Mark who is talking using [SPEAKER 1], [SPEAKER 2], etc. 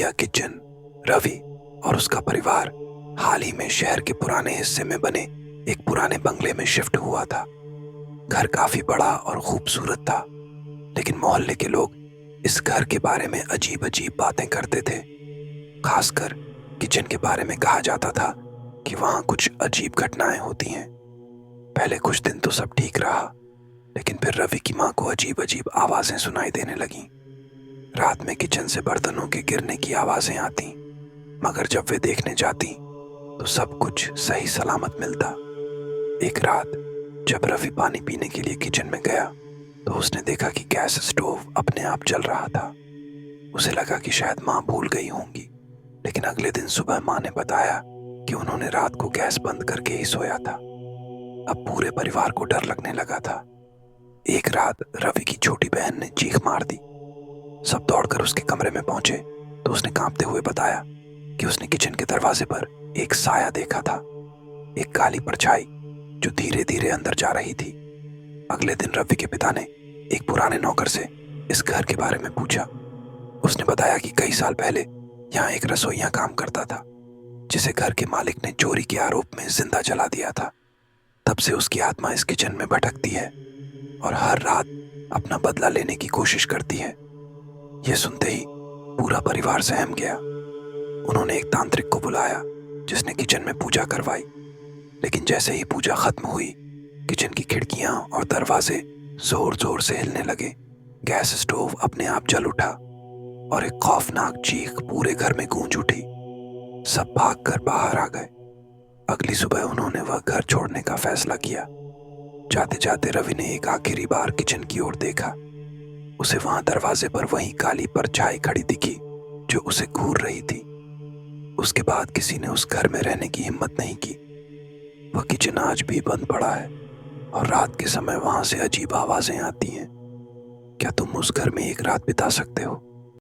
[SPEAKER 1] भैया किचन, रवि और उसका परिवार हाल ही में शहर के पुराने हिस्से में बने एक पुराने बंगले में शिफ्ट हुआ था। घर काफी बड़ा और खूबसूरत था, लेकिन मोहल्ले के लोग इस घर के बारे में अजीब अजीब बातें करते थे। खासकर किचन के बारे में कहा जाता था कि वहां कुछ अजीब घटनाएं होती हैं। पहले कुछ दिन तो सब ठीक रहा, लेकिन फिर रवि की माँ को अजीब अजीब आवाजें सुनाई देने लगीं। रात में किचन से बर्तनों के गिरने की आवाजें आती, मगर जब वे देखने जाती तो सब कुछ सही सलामत मिलता। एक रात जब रवि पानी पीने के लिए किचन में गया तो उसने देखा कि गैस स्टोव अपने आप जल रहा था। उसे लगा कि शायद माँ भूल गई होंगी, लेकिन अगले दिन सुबह माँ ने बताया कि उन्होंने रात को गैस बंद करके ही सोया था। अब पूरे परिवार को डर लगने लगा था। एक रात रवि की छोटी बहन ने चीख मार दी। सब दौड़कर उसके कमरे में पहुंचे तो उसने कांपते हुए बताया कि उसने किचन के दरवाजे पर एक साया देखा था, एक काली परछाई जो धीरे धीरे अंदर जा रही थी। अगले दिन रवि के पिता ने एक पुराने नौकर से इस घर के बारे में पूछा। उसने बताया कि कई साल पहले यहाँ एक रसोइया काम करता था, जिसे घर के मालिक ने चोरी के आरोप में जिंदा जला दिया था। तब से उसकी आत्मा इस किचन में भटकती है और हर रात अपना बदला लेने की कोशिश करती है। यह सुनते ही पूरा परिवार सहम गया। उन्होंने एक तांत्रिक को बुलाया, जिसने किचन में पूजा करवाई। लेकिन जैसे ही पूजा खत्म हुई, किचन की खिड़कियां और दरवाजे जोर जोर से हिलने लगे। गैस स्टोव अपने आप जल उठा और एक खौफनाक चीख पूरे घर में गूंज उठी। सब भागकर बाहर आ गए। अगली सुबह उन्होंने वह घर छोड़ने का फैसला किया। जाते जाते रवि ने एक आखिरी बार किचन की ओर देखा। उसे वहां दरवाजे पर वही काली परछाई खड़ी दिखी जो उसे घूर रही थी। उसके बाद किसी ने उस घर में रहने की हिम्मत नहीं की। वह किचन आज भी बंद पड़ा है और रात के समय वहां से अजीब आवाजें आती हैं। क्या तुम उस घर में एक रात बिता सकते हो?